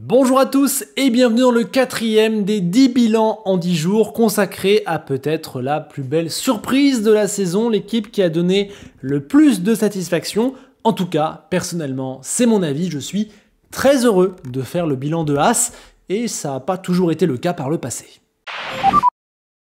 Bonjour à tous et bienvenue dans le quatrième des 10 bilans en 10 jours consacré à peut-être la plus belle surprise de la saison, l'équipe qui a donné le plus de satisfaction. En tout cas, personnellement, c'est mon avis, je suis très heureux de faire le bilan de Haas et ça n'a pas toujours été le cas par le passé.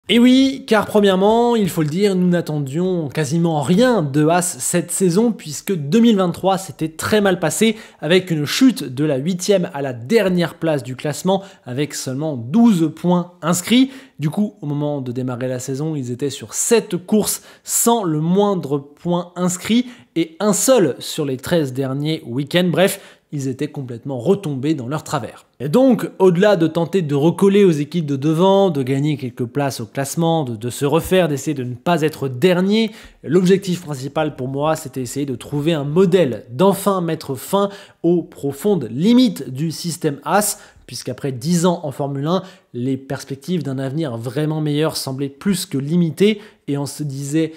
Et oui, car premièrement, il faut le dire, nous n'attendions quasiment rien de Haas cette saison puisque 2023 s'était très mal passé avec une chute de la 8e à la dernière place du classement avec seulement 12 points inscrits. Du coup, au moment de démarrer la saison, ils étaient sur 7 courses sans le moindre point inscrit et un seul sur les 13 derniers week-ends. Bref, ils étaient complètement retombés dans leur travers. Et donc, au-delà de tenter de recoller aux équipes de devant, de gagner quelques places au classement, de se refaire, d'essayer de ne pas être dernier, l'objectif principal pour moi, c'était essayer de trouver un modèle, d'enfin mettre fin aux profondes limites du système Haas, puisqu'après 10 ans en Formule 1, les perspectives d'un avenir vraiment meilleur semblaient plus que limitées, et on se disait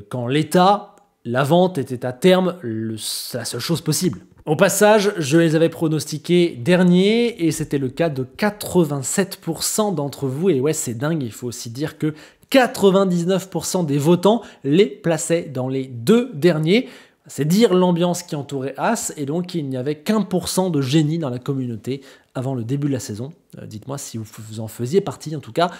qu'en l'état, la vente était à terme la seule chose possible. Au passage, je les avais pronostiqués derniers et c'était le cas de 87% d'entre vous. Et ouais, c'est dingue, il faut aussi dire que 99% des votants les plaçaient dans les deux derniers. C'est dire l'ambiance qui entourait Haas et donc il n'y avait qu'1% de génie dans la communauté avant le début de la saison. Dites-moi si vous en faisiez partie, en tout cas,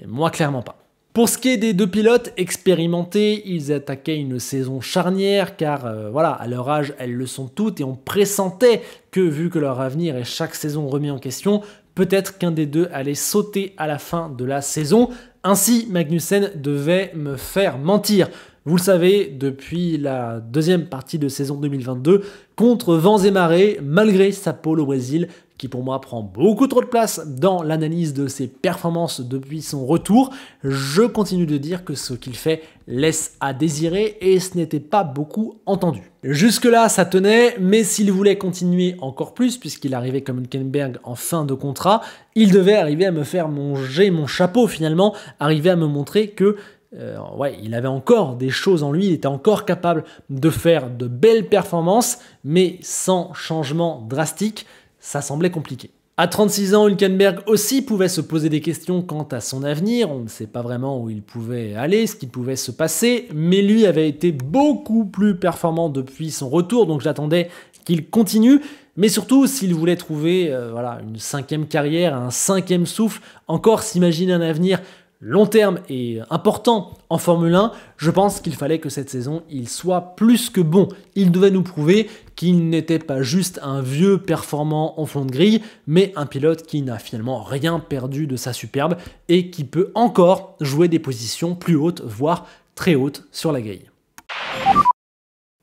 moi clairement pas. Pour ce qui est des deux pilotes expérimentés, ils attaquaient une saison charnière car voilà, à leur âge, elles le sont toutes et on pressentait que vu que leur avenir est chaque saison remis en question, peut-être qu'un des deux allait sauter à la fin de la saison. Ainsi, Magnussen devait me faire mentir. Vous le savez, depuis la deuxième partie de saison 2022, contre vents et marées, malgré sa pole au Brésil, qui pour moi prend beaucoup trop de place dans l'analyse de ses performances depuis son retour, je continue de dire que ce qu'il fait laisse à désirer et ce n'était pas beaucoup entendu. Jusque-là, ça tenait, mais s'il voulait continuer encore plus, puisqu'il arrivait comme Hülkenberg en fin de contrat, il devait arriver à me faire manger mon chapeau finalement, arriver à me montrer que ouais, il avait encore des choses en lui, il était encore capable de faire de belles performances, mais sans changement drastique, ça semblait compliqué. À 36 ans, Hülkenberg aussi pouvait se poser des questions quant à son avenir, on ne sait pas vraiment où il pouvait aller, ce qui pouvait se passer, mais lui avait été beaucoup plus performant depuis son retour, donc j'attendais qu'il continue, mais surtout s'il voulait trouver voilà, une cinquième carrière, un cinquième souffle, encore s'imaginer un avenir long terme et important en Formule 1, je pense qu'il fallait que cette saison, il soit plus que bon. Il devait nous prouver qu'il n'était pas juste un vieux performant en fond de grille, mais un pilote qui n'a finalement rien perdu de sa superbe et qui peut encore jouer des positions plus hautes, voire très hautes sur la grille.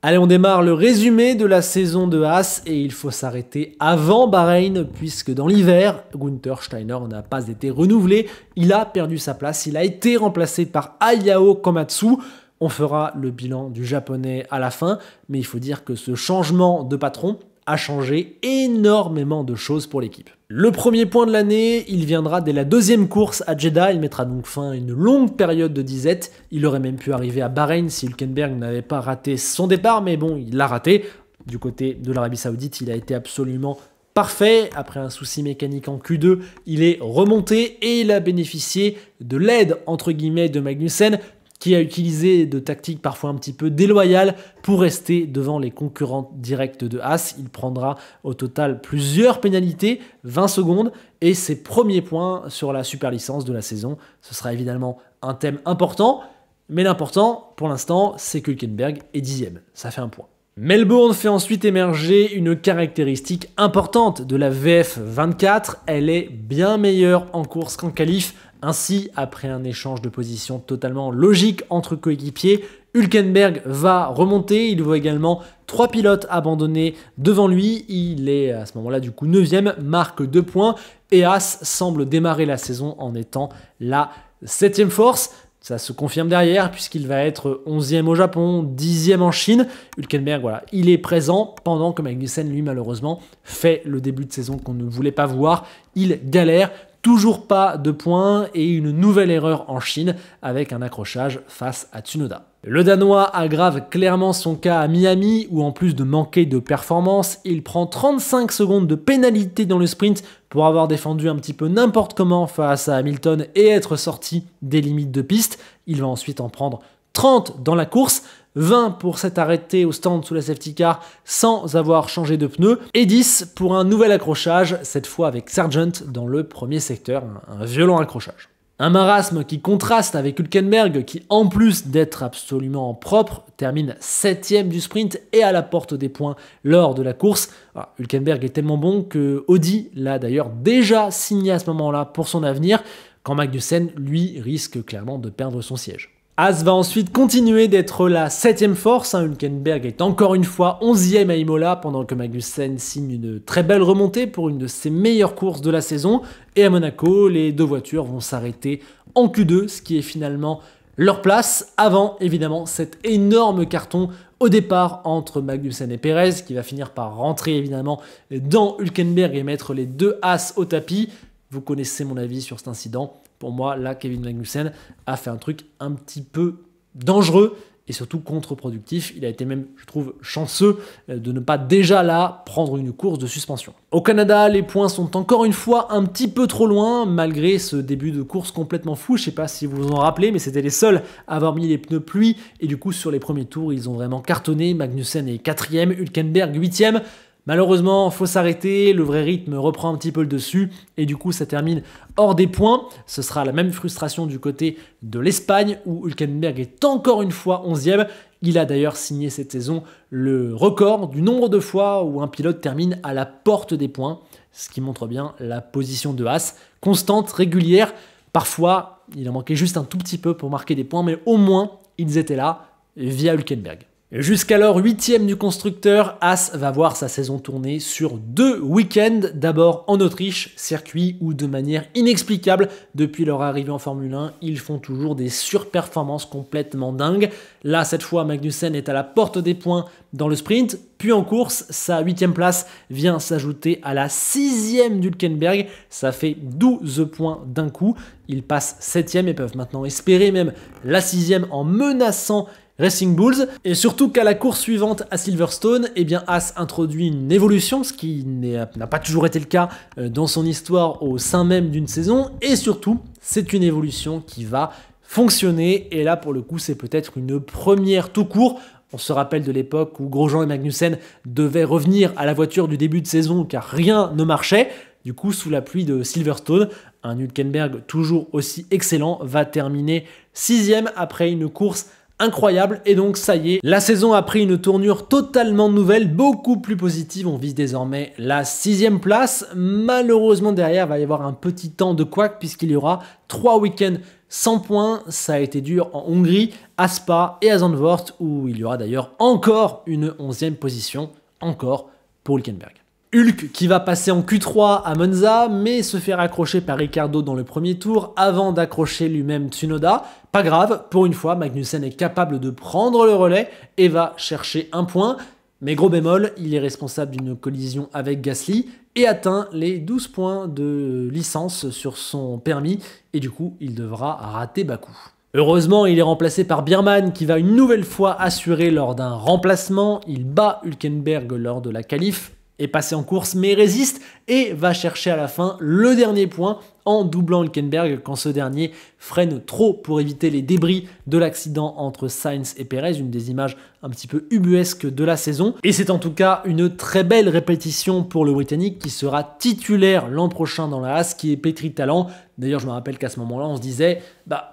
Allez, on démarre le résumé de la saison de Haas et il faut s'arrêter avant Bahreïn puisque dans l'hiver, Günther Steiner n'a pas été renouvelé, il a perdu sa place, il a été remplacé par Ayao Komatsu. On fera le bilan du japonais à la fin, mais il faut dire que ce changement de patron a changé énormément de choses pour l'équipe. Le premier point de l'année, il viendra dès la deuxième course à Jeddah, il mettra donc fin à une longue période de disette, il aurait même pu arriver à Bahreïn si Hülkenberg n'avait pas raté son départ, mais bon, il l'a raté. Du côté de l'Arabie Saoudite, il a été absolument parfait, après un souci mécanique en Q2, il est remonté et il a bénéficié de l'aide entre guillemets de Magnussen, qui a utilisé de tactiques parfois un petit peu déloyales pour rester devant les concurrents directs de Haas. Il prendra au total plusieurs pénalités, 20 secondes, et ses premiers points sur la super licence de la saison. Ce sera évidemment un thème important, mais l'important pour l'instant, c'est que Hülkenberg est 10e. Ça fait un point. Melbourne fait ensuite émerger une caractéristique importante de la VF24. Elle est bien meilleure en course qu'en qualif. Ainsi, après un échange de positions totalement logique entre coéquipiers, Hülkenberg va remonter. Il voit également 3 pilotes abandonnés devant lui. Il est à ce moment-là du coup 9e, marque 2 points. Et Haas semble démarrer la saison en étant la 7e force. Ça se confirme derrière puisqu'il va être 11e au Japon, 10e en Chine. Hülkenberg, voilà, il est présent pendant que Magnussen, lui, malheureusement, fait le début de saison qu'on ne voulait pas voir. Il galère, toujours pas de points et une nouvelle erreur en Chine avec un accrochage face à Tsunoda. Le Danois aggrave clairement son cas à Miami où en plus de manquer de performance, il prend 35 secondes de pénalité dans le sprint pour avoir défendu un petit peu n'importe comment face à Hamilton et être sorti des limites de piste. Il va ensuite en prendre 30 dans la course, 20 pour s'être arrêté au stand sous la safety car sans avoir changé de pneu, et 10 pour un nouvel accrochage, cette fois avec Sargent dans le premier secteur, un violent accrochage. Un marasme qui contraste avec Hülkenberg qui, en plus d'être absolument propre, termine 7ème du sprint et à la porte des points lors de la course. Alors, Hülkenberg est tellement bon que Audi l'a d'ailleurs déjà signé à ce moment-là pour son avenir, quand Magnussen, lui, risque clairement de perdre son siège. Haas va ensuite continuer d'être la 7ème force. Hülkenberg est encore une fois 11ème à Imola pendant que Magnussen signe une très belle remontée pour une de ses meilleures courses de la saison. Et à Monaco, les deux voitures vont s'arrêter en Q2, ce qui est finalement leur place avant évidemment cet énorme carton au départ entre Magnussen et Perez qui va finir par rentrer évidemment dans Hülkenberg et mettre les deux Haas au tapis. Vous connaissez mon avis sur cet incident. Pour moi, là, Kevin Magnussen a fait un truc un petit peu dangereux et surtout contre-productif. Il a été même, je trouve, chanceux de ne pas déjà là prendre une course de suspension. Au Canada, les points sont encore une fois un petit peu trop loin, malgré ce début de course complètement fou. Je ne sais pas si vous vous en rappelez, mais c'était les seuls à avoir mis les pneus pluie. Et du coup, sur les premiers tours, ils ont vraiment cartonné. Magnussen est 4ème, Hülkenberg 8ème. Malheureusement, il faut s'arrêter, le vrai rythme reprend un petit peu le dessus et du coup ça termine hors des points. Ce sera la même frustration du côté de l'Espagne où Hülkenberg est encore une fois 11ème. Il a d'ailleurs signé cette saison le record du nombre de fois où un pilote termine à la porte des points, ce qui montre bien la position de Haas, constante, régulière. Parfois, il en manquait juste un tout petit peu pour marquer des points, mais au moins ils étaient là via Hülkenberg. Jusqu'alors 8ème du constructeur, Haas va voir sa saison tourner sur 2 week-ends. D'abord en Autriche, circuit où de manière inexplicable, depuis leur arrivée en Formule 1, ils font toujours des surperformances complètement dingues. Là, cette fois, Magnussen est à la porte des points dans le sprint, puis en course, sa 8ème place vient s'ajouter à la 6ème d'Hülkenberg. Ça fait 12 points d'un coup. Ils passent 7ème et peuvent maintenant espérer même la 6ème en menaçant Racing Bulls, et surtout qu'à la course suivante à Silverstone, eh bien Haas introduit une évolution, ce qui n'a pas toujours été le cas dans son histoire au sein même d'une saison, et surtout, c'est une évolution qui va fonctionner, et là pour le coup c'est peut-être une première tout court. On se rappelle de l'époque où Grosjean et Magnussen devaient revenir à la voiture du début de saison car rien ne marchait. Du coup, sous la pluie de Silverstone, un Hülkenberg toujours aussi excellent va terminer 6ème après une course incroyable, et donc ça y est, la saison a pris une tournure totalement nouvelle, beaucoup plus positive. On vise désormais la 6ème place. Malheureusement derrière, il va y avoir un petit temps de couac puisqu'il y aura 3 week-ends sans points. Ça a été dur en Hongrie, à Spa et à Zandvoort, où il y aura d'ailleurs encore une 11ème position, encore pour Hülkenberg. Hulk qui va passer en Q3 à Monza, mais se fait raccrocher par Ricciardo dans le premier tour avant d'accrocher lui-même Tsunoda. Pas grave, pour une fois, Magnussen est capable de prendre le relais et va chercher un point. Mais gros bémol, il est responsable d'une collision avec Gasly et atteint les 12 points de licence sur son permis et du coup, il devra rater Bakou. Heureusement, il est remplacé par Biermann qui va une nouvelle fois assurer lors d'un remplacement. Il bat Hülkenberg lors de la qualif, est passé en course mais résiste et va chercher à la fin le dernier point en doublant Hülkenberg quand ce dernier freine trop pour éviter les débris de l'accident entre Sainz et Perez, une des images un petit peu ubuesques de la saison. Et c'est en tout cas une très belle répétition pour le Britannique qui sera titulaire l'an prochain dans la Haas, qui est pétri de talent. D'ailleurs, je me rappelle qu'à ce moment-là, on se disait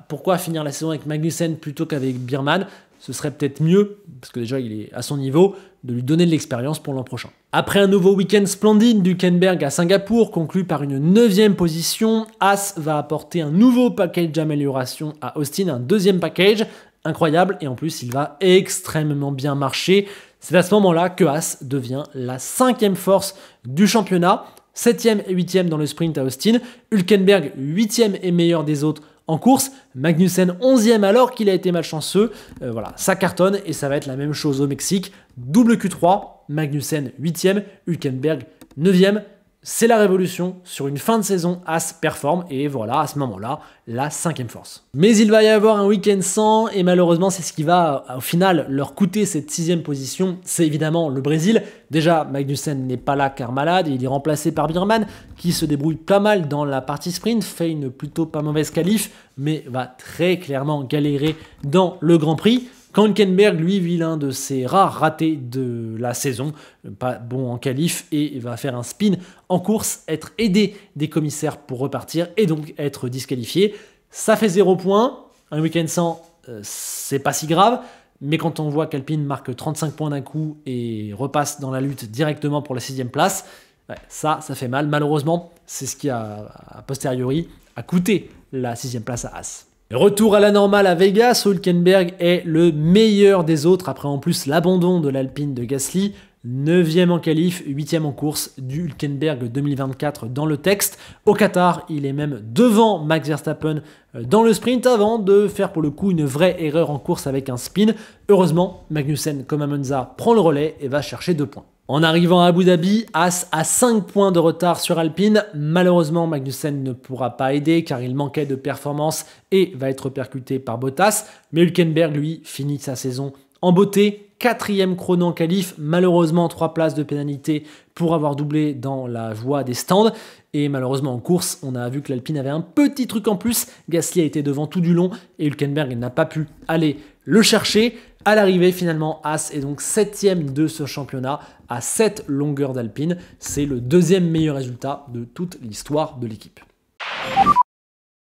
pourquoi finir la saison avec Magnussen plutôt qu'avec Biermann? Ce serait peut-être mieux, parce que déjà il est à son niveau, de lui donner de l'expérience pour l'an prochain. Après un nouveau week-end splendide d'Hülkenberg à Singapour, conclu par une 9ème position, Haas va apporter un nouveau package d'amélioration à Austin, un 2e package, incroyable, et en plus il va extrêmement bien marcher. C'est à ce moment-là que Haas devient la 5e force du championnat, 7e et 8e dans le sprint à Austin, Hülkenberg 8e et meilleur des autres en course, Magnussen 11e alors qu'il a été malchanceux. Voilà, ça cartonne et ça va être la même chose au Mexique. Double Q3, Magnussen 8e, Hülkenberg 9e. c'est la révolution. Sur une fin de saison, As performe et voilà, à ce moment-là, la 5e force. Mais il va y avoir un week-end sans et malheureusement, c'est ce qui va au final leur coûter cette 6e position. C'est évidemment le Brésil. Déjà, Magnussen n'est pas là car malade. Il est remplacé par Bierman qui se débrouille pas mal dans la partie sprint, fait une plutôt pas mauvaise qualif, mais va très clairement galérer dans le Grand Prix. Quand Hülkenberg, lui, vit l'un de ses rares ratés de la saison, pas bon en qualif, et il va faire un spin en course, être aidé des commissaires pour repartir et donc être disqualifié. Ça fait 0 points. Un week-end sans, c'est pas si grave. Mais quand on voit qu'Alpine marque 35 points d'un coup et repasse dans la lutte directement pour la 6e place, ouais, ça fait mal. Malheureusement, c'est ce qui a posteriori a coûté la 6e place à As. Retour à la normale à Vegas, où Hülkenberg est le meilleur des autres, après en plus l'abandon de l'Alpine de Gasly, 9e en qualif, 8e en course du Hülkenberg 2024 dans le texte. Au Qatar, il est même devant Max Verstappen dans le sprint avant de faire pour le coup une vraie erreur en course avec un spin. Heureusement, Magnussen comme à Monza prend le relais et va chercher 2 points. En arrivant à Abu Dhabi, As a 5 points de retard sur Alpine. Malheureusement, Magnussen ne pourra pas aider car il manquait de performance et va être percuté par Bottas. Mais Hülkenberg, lui, finit sa saison en beauté. 4e chrono en qualif, malheureusement 3 places de pénalité pour avoir doublé dans la joie des stands. Et malheureusement en course, on a vu que l'Alpine avait un petit truc en plus. Gasly a été devant tout du long et Hülkenberg n'a pas pu aller le chercher. À l'arrivée, finalement, As est donc 7e de ce championnat à 7 longueurs d'Alpine. C'est le 2e meilleur résultat de toute l'histoire de l'équipe.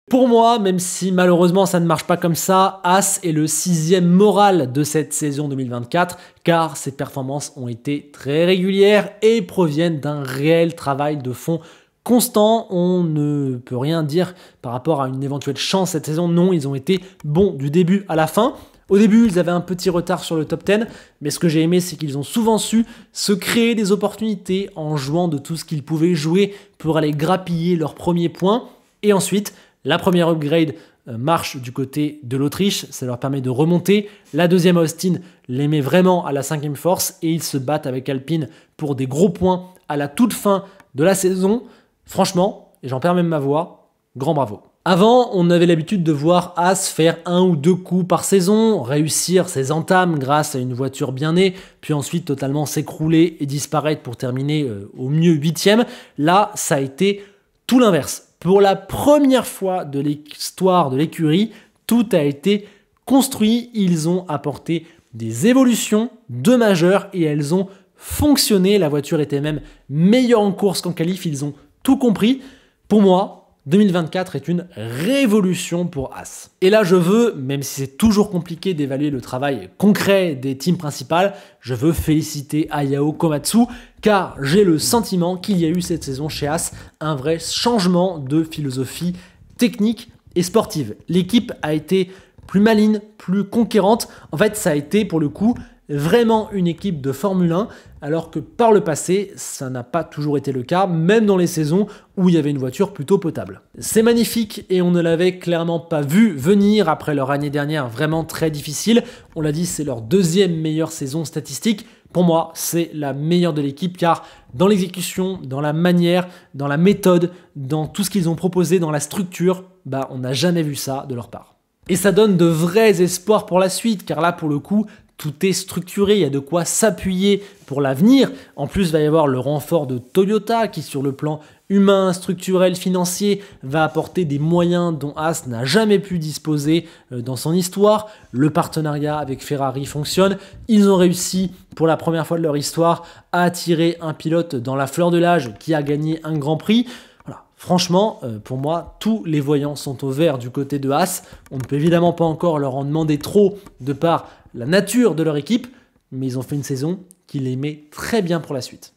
Pour moi, même si malheureusement ça ne marche pas comme ça, As est le 6e moral de cette saison 2024 car ses performances ont été très régulières et proviennent d'un réel travail de fond constant. On ne peut rien dire par rapport à une éventuelle chance cette saison. Non, ils ont été bons du début à la fin. Au début, ils avaient un petit retard sur le top 10, mais ce que j'ai aimé, c'est qu'ils ont souvent su se créer des opportunités en jouant de tout ce qu'ils pouvaient jouer pour aller grappiller leurs premiers points. Et ensuite, la première upgrade marche du côté de l'Autriche, ça leur permet de remonter. La deuxième, Austin, les met vraiment à la 5e force et ils se battent avec Alpine pour des gros points à la toute fin de la saison. Franchement, et j'en perds même ma voix, grand bravo. Avant, on avait l'habitude de voir As faire 1 ou 2 coups par saison, réussir ses entames grâce à une voiture bien née, puis ensuite totalement s'écrouler et disparaître pour terminer au mieux 8e. Là, ça a été tout l'inverse. Pour la première fois de l'histoire de l'écurie, tout a été construit. Ils ont apporté des évolutions de majeurs et elles ont fonctionné. La voiture était même meilleure en course qu'en qualif. Ils ont tout compris. Pour moi, 2024 est une révolution pour As. Et là, je veux, même si c'est toujours compliqué d'évaluer le travail concret des teams principales, je veux féliciter Ayao Komatsu, car j'ai le sentiment qu'il y a eu cette saison chez As un vrai changement de philosophie technique et sportive. L'équipe a été plus maligne, plus conquérante. En fait, ça a été pour le coup vraiment une équipe de Formule 1, alors que par le passé, ça n'a pas toujours été le cas, même dans les saisons où il y avait une voiture plutôt potable. C'est magnifique et on ne l'avait clairement pas vu venir après leur année dernière vraiment très difficile. On l'a dit, c'est leur 2e meilleure saison statistique. Pour moi, c'est la meilleure de l'équipe car dans l'exécution, dans la manière, dans la méthode, dans tout ce qu'ils ont proposé, dans la structure, on n'a jamais vu ça de leur part. Et ça donne de vrais espoirs pour la suite car là, pour le coup, tout est structuré, il y a de quoi s'appuyer pour l'avenir. En plus, il va y avoir le renfort de Toyota qui, sur le plan humain, structurel, financier, va apporter des moyens dont As n'a jamais pu disposer dans son histoire. Le partenariat avec Ferrari fonctionne. Ils ont réussi, pour la première fois de leur histoire, à attirer un pilote dans la fleur de l'âge qui a gagné un Grand Prix. Voilà. Franchement, pour moi, tous les voyants sont au vert du côté de As. On ne peut évidemment pas encore leur en demander trop de par la nature de leur équipe, mais ils ont fait une saison qui les met très bien pour la suite.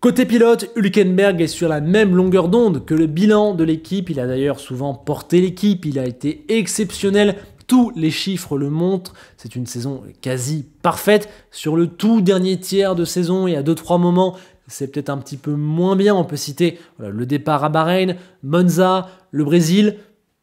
Côté pilote, Hülkenberg est sur la même longueur d'onde que le bilan de l'équipe. Il a d'ailleurs souvent porté l'équipe, il a été exceptionnel. Tous les chiffres le montrent. C'est une saison quasi parfaite. Sur le tout dernier tiers de saison, il y a 2-3 moments, c'est peut-être un petit peu moins bien. On peut citer le départ à Bahreïn, Monza, le Brésil.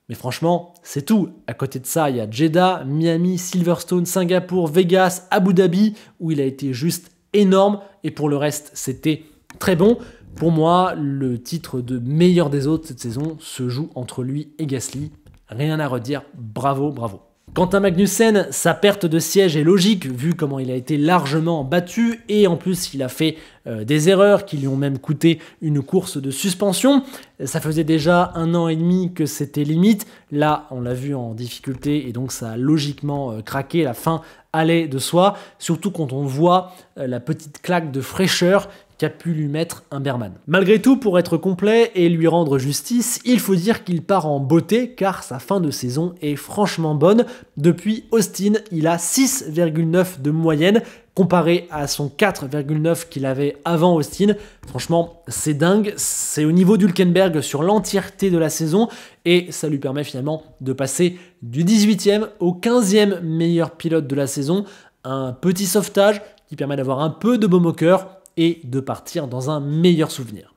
Mais franchement, c'est tout. À côté de ça, il y a Jeddah, Miami, Silverstone, Singapour, Vegas, Abu Dhabi, où il a été juste énorme. Et pour le reste, c'était très bon. Pour moi, le titre de meilleur des autres cette saison se joue entre lui et Gasly. Rien à redire, bravo, bravo. Quant à Magnussen, sa perte de siège est logique vu comment il a été largement battu et en plus il a fait des erreurs qui lui ont même coûté une course de suspension. Ça faisait déjà 1 an et demi que c'était limite. Là, on l'a vu en difficulté et donc ça a logiquement craqué. La fin allait de soi, surtout quand on voit la petite claque de fraîcheur qu'a pu lui mettre un Berman. Malgré tout, pour être complet et lui rendre justice, il faut dire qu'il part en beauté car sa fin de saison est franchement bonne. Depuis Austin, il a 6,9 de moyenne comparé à son 4,9 qu'il avait avant Austin. Franchement, c'est dingue. C'est au niveau d'Hülkenberg sur l'entièreté de la saison et ça lui permet finalement de passer du 18e au 15e meilleur pilote de la saison. Un petit sauvetage qui permet d'avoir un peu de baume au cœur et de partir dans un meilleur souvenir.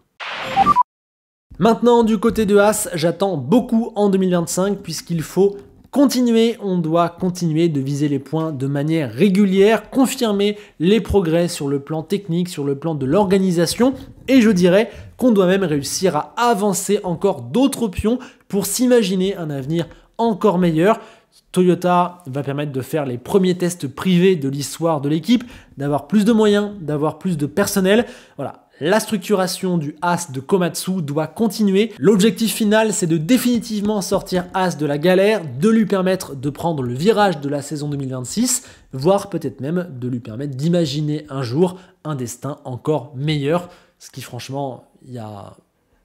Maintenant, du côté de Haas, j'attends beaucoup en 2025 puisqu'il faut continuer, on doit continuer de viser les points de manière régulière, confirmer les progrès sur le plan technique, sur le plan de l'organisation et je dirais qu'on doit même réussir à avancer encore d'autres pions pour s'imaginer un avenir encore meilleur. Toyota va permettre de faire les premiers tests privés de l'histoire de l'équipe, d'avoir plus de moyens, d'avoir plus de personnel. Voilà, la structuration du Haas de Komatsu doit continuer. L'objectif final, c'est de définitivement sortir Haas de la galère, de lui permettre de prendre le virage de la saison 2026, voire peut-être même de lui permettre d'imaginer un jour un destin encore meilleur, ce qui franchement, il y a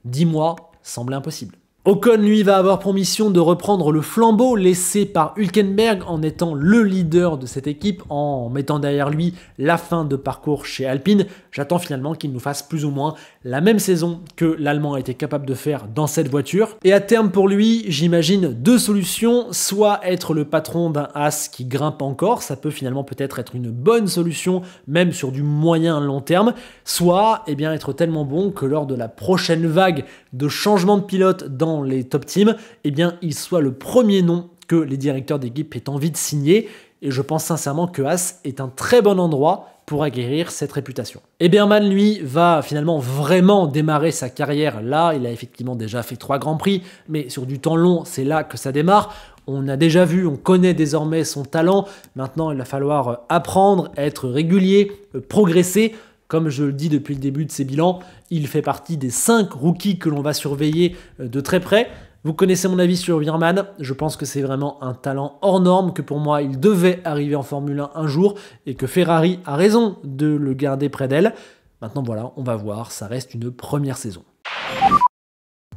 10 mois, semblait impossible. Ocon, lui, va avoir pour mission de reprendre le flambeau laissé par Hülkenberg en étant le leader de cette équipe, en mettant derrière lui la fin de parcours chez Alpine. J'attends finalement qu'il nous fasse plus ou moins la même saison que l'Allemand a été capable de faire dans cette voiture. Et à terme pour lui, j'imagine 2 solutions, soit être le patron d'un Haas qui grimpe encore, ça peut finalement peut-être être une bonne solution, même sur du moyen long terme, soit être tellement bon que lors de la prochaine vague de changement de pilote dans les top teams, il soit le premier nom que les directeurs d'équipe aient envie de signer. Et je pense sincèrement que Haas est un très bon endroit pour acquérir cette réputation. Et Berman, lui, va finalement vraiment démarrer sa carrière là. Il a effectivement déjà fait 3 Grands Prix, mais sur du temps long, c'est là que ça démarre. On a déjà vu, on connaît désormais son talent. Maintenant, il va falloir apprendre, être régulier, progresser. Comme je le dis depuis le début de ces bilans, il fait partie des 5 rookies que l'on va surveiller de très près. Vous connaissez mon avis sur Wehrmann, je pense que c'est vraiment un talent hors norme, que pour moi il devait arriver en Formule 1 un jour et que Ferrari a raison de le garder près d'elle. Maintenant voilà, on va voir, ça reste une première saison.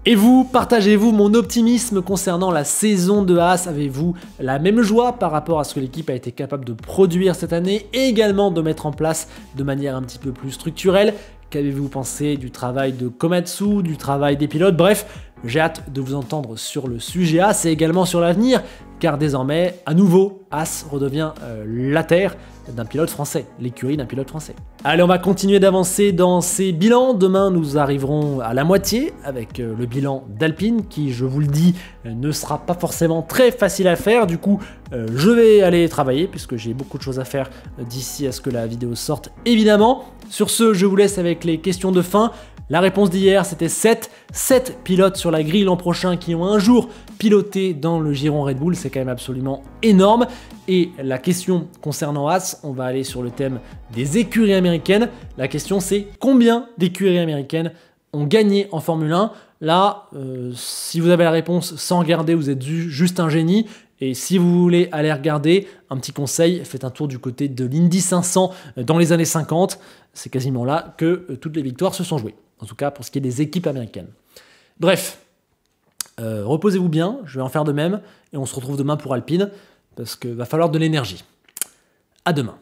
Et vous, partagez-vous mon optimisme concernant la saison de Haas? Avez-vous la même joie par rapport à ce que l'équipe a été capable de produire cette année et également de mettre en place de manière un petit peu plus structurelle? Qu'avez-vous pensé du travail de Komatsu, du travail des pilotes? Bref, j'ai hâte de vous entendre sur le sujet Haas et également sur l'avenir, car désormais, à nouveau, Haas redevient la terre d'un pilote français, l'écurie d'un pilote français. Allez, on va continuer d'avancer dans ces bilans. Demain, nous arriverons à la moitié avec le bilan d'Alpine qui, je vous le dis, ne sera pas forcément très facile à faire. Du coup, je vais aller travailler puisque j'ai beaucoup de choses à faire d'ici à ce que la vidéo sorte, évidemment. Sur ce, je vous laisse avec les questions de fin. La réponse d'hier, c'était 7 pilotes sur la grille l'an prochain qui ont un jour piloté dans le giron Red Bull. C'est quand même absolument énorme. Et la question concernant Haas, on va aller sur le thème des écuries américaines. La question, c'est combien d'écuries américaines ont gagné en Formule 1? Là, si vous avez la réponse sans regarder, vous êtes juste un génie. Et si vous voulez aller regarder, un petit conseil, faites un tour du côté de l'Indy 500 dans les années 50. C'est quasiment là que toutes les victoires se sont jouées. En tout cas, pour ce qui est des équipes américaines. Bref, reposez-vous bien, je vais en faire de même. Et on se retrouve demain pour Alpine, parce qu'il va falloir de l'énergie. À demain.